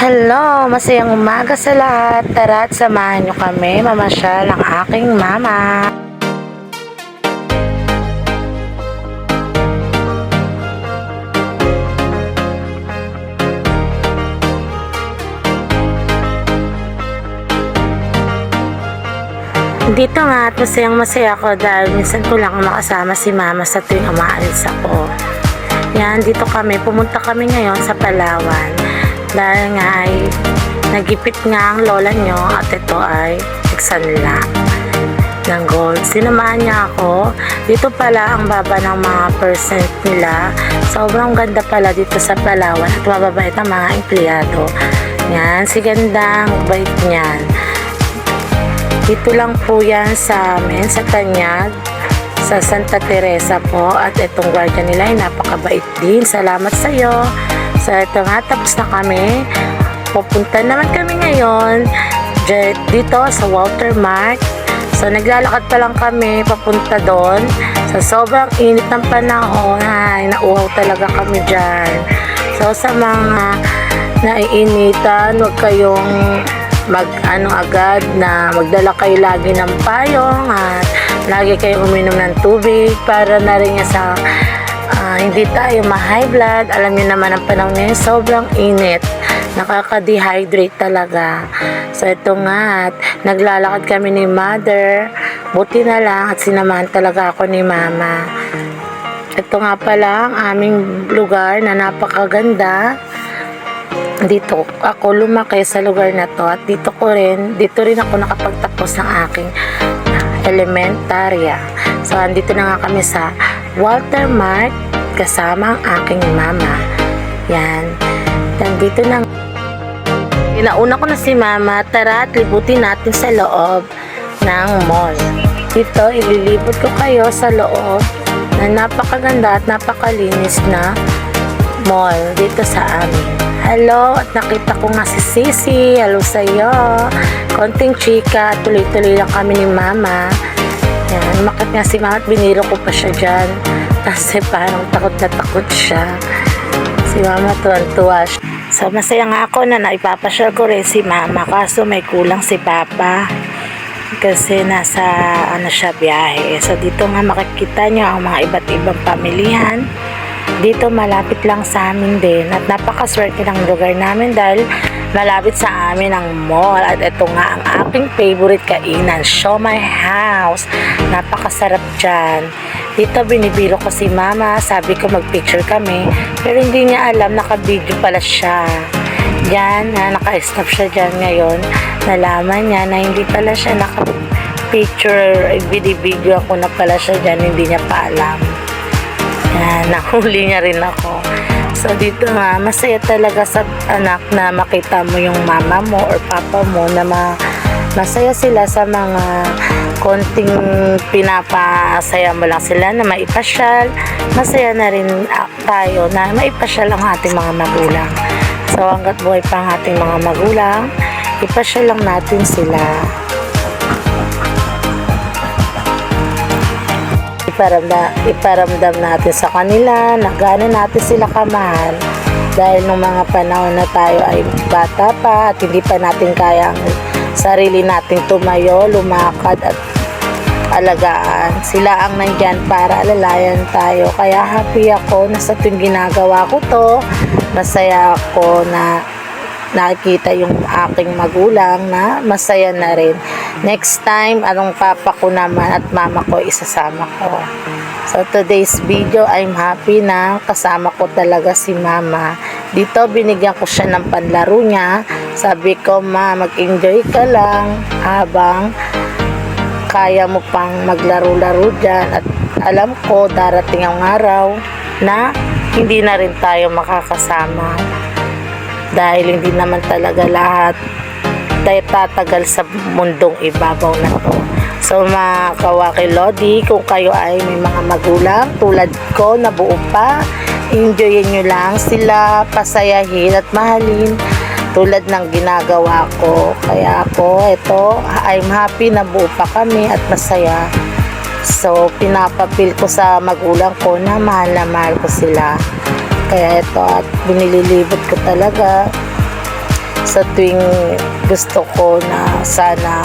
Hello! Masayang umaga sa lahat. Tara at samahan nyo kami mamasyal ang aking mama. Dito nga at masayang masaya ako dahil minsan ko lang makasama si mama sa tuwing umaalis ako. Yan, dito pumunta kami ngayon sa Palawan. Dahil nga ay nagipit nga ang lola nyo at ito ay nagsanla ng gold. Sinamahan niya ako. Dito pala ang baba ng mga percent nila. Sobrang ganda pala dito sa Palawan at mababait ang mga empleyado. Yan, si gandang bait niyan. Dito lang po yan sa amin, sa Tanyag, sa Santa Teresa po. At itong guardia nila ay napakabait din. Salamat sa iyo. So ito nga, tapos na kami. Pupunta naman kami ngayon dito sa Watermark. So naglalakad pa lang kami papunta doon. Sa sobrang init ng panahon, ay nauhaw talaga kami dyan. So sa mga naiinitan, huwag kayong agad na magdala kayo lagi ng payong at lagi kayo uminom ng tubig para na rin sa hindi tayo ma-high blood. Alam niyo naman ang panahon ngayon, sobrang init, nakaka-dehydrate talaga. So ito nga, at naglalakad kami ni mother, buti na lang at sinamahan talaga ako ni mama. Ito nga pala ang aming lugar na napakaganda. Dito ako lumaki sa lugar na to at dito rin ako nakapagtapos ng aking elementarya. So andito na nga kami sa Watermark kasama ang aking mama. Yan. Nandito na. Inauna ko na si mama. Tara at libutin natin sa loob ng mall. Dito ililibot ko kayo sa loob na napakaganda at napakalinis na mall dito sa amin. Hello, at nakita ko nga si Sisi. Hello sa iyo. Konting chika, tuloy-tuloy lang kami ni mama. Yan, umakit nga si mama at biniro ko pa siya dyan. Kasi parang takot na takot siya. Si mama tuwan-tuwa siya. So masaya nga ako na naipapasyal ko rin si mama. Kaso may kulang si papa. Kasi nasa siya biyahe. So dito nga makikita nyo ang mga iba't ibang pamilihan. Dito malapit lang sa amin din at napakaswerte ng lugar namin dahil malapit sa amin ang mall. At ito nga ang aking favorite kainan, Siomai House. Napakasarap dyan. Dito binibiro ko si mama, sabi ko magpicture kami, pero hindi niya alam, naka-video pala siya. Yan, naka-stop siya dyan ngayon. Nalaman niya na hindi pala siya naka-picture, video ako na pala siya dyan, hindi niya pa alam. Yan, nahuli niya rin ako. So dito nga, masaya talaga sa anak na makita mo yung mama mo or papa mo na masaya sila sa mga konting pinapasaya mo lang sila na maipasyal. Masaya na rin tayo na maipasyal ang ating mga magulang. So hanggat buhay pa ang ating mga magulang, ipasyal lang natin sila. Iparamdam natin sa kanila na gaano natin sila kamahal dahil nung mga panahon na tayo ay bata pa at hindi pa natin kaya ang sarili nating tumayo, lumakad at alagaan. Sila ang nandyan para alalayan tayo. Kaya happy ako na sa tuwing ginagawa ko to, masaya ako na nakikita yung aking magulang na masaya na rin. Next time, anong papa ko naman at mama ko isasama ko. So today's video, I'm happy na kasama ko talaga si mama. Dito binigyan ko siya ng panlaro niya. Sabi ko, ma, mag-enjoy ka lang habang kaya mo pang maglaro-laro dyan. At alam ko, darating ang araw na hindi na rin tayo makakasama. Dahil hindi naman talaga lahat tayo tatagal sa mundong ibabaw na to. So mga kawaki Lodi, kung kayo ay may mga magulang tulad ko na buo pa, enjoyin nyo lang sila, pasayahin at mahalin tulad ng ginagawa ko. Kaya ako, I'm happy na buo pa kami at masaya. So pinapapil ko sa magulang ko na mahal ko sila. Kaya ito, at binililibot ko talaga sa tuwing gusto ko na sana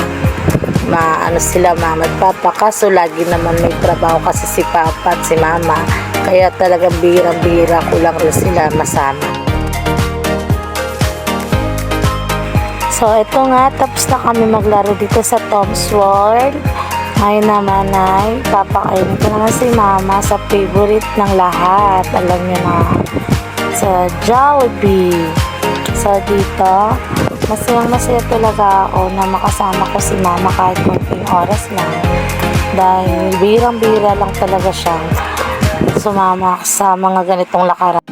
maano sila mama at papa, kaso lagi naman may trabaho kasi si papa at si mama, kaya talagang bihirang-bihira ko lang rin sila masama. So ito nga, tapos na kami maglaro dito sa Tom's World. Ngayon naman ay papakainin ko naman si mama sa favorite ng lahat, alam niyo na, sa Jollibee. So dito, masayang-masaya talaga ako na makasama ko si mama kahit konting oras lang. Dahil birang-bira lang talaga siyang sumama sa mga ganitong lakaran.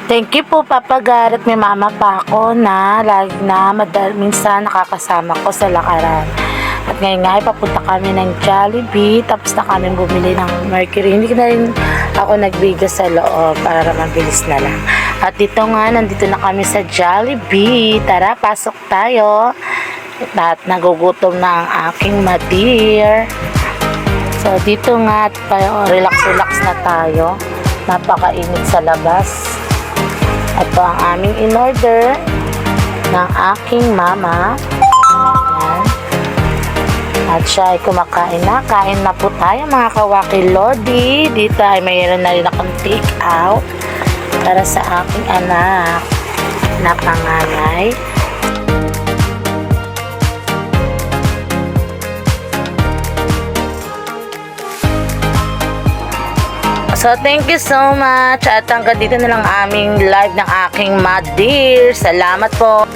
Thank you po Papa Gar at may mama pa ako na lagi na minsan nakakasama ko sa lakaran. At ngayon nga ay papunta kami ng Jollibee, tapos na kami bumili ng Mercury. Hindi na rin ako nagbigas sa loob para mabilis na lang. At dito nga, nandito na kami sa Jollibee. Tara, pasok tayo. At nagugutom na ang aking madir. So dito nga, relax-relax na tayo. Napakainit sa labas. Ito ang aming in-order ng aking mama. Ayan. At siya ay kumakain na. Kain na po tayo mga kawaki Lodi. Dito ay mayroon na rin akong take out para sa aking anak na panganay. So, thank you so much. At hanggang dito na lang aming live ng aking madir. Salamat po.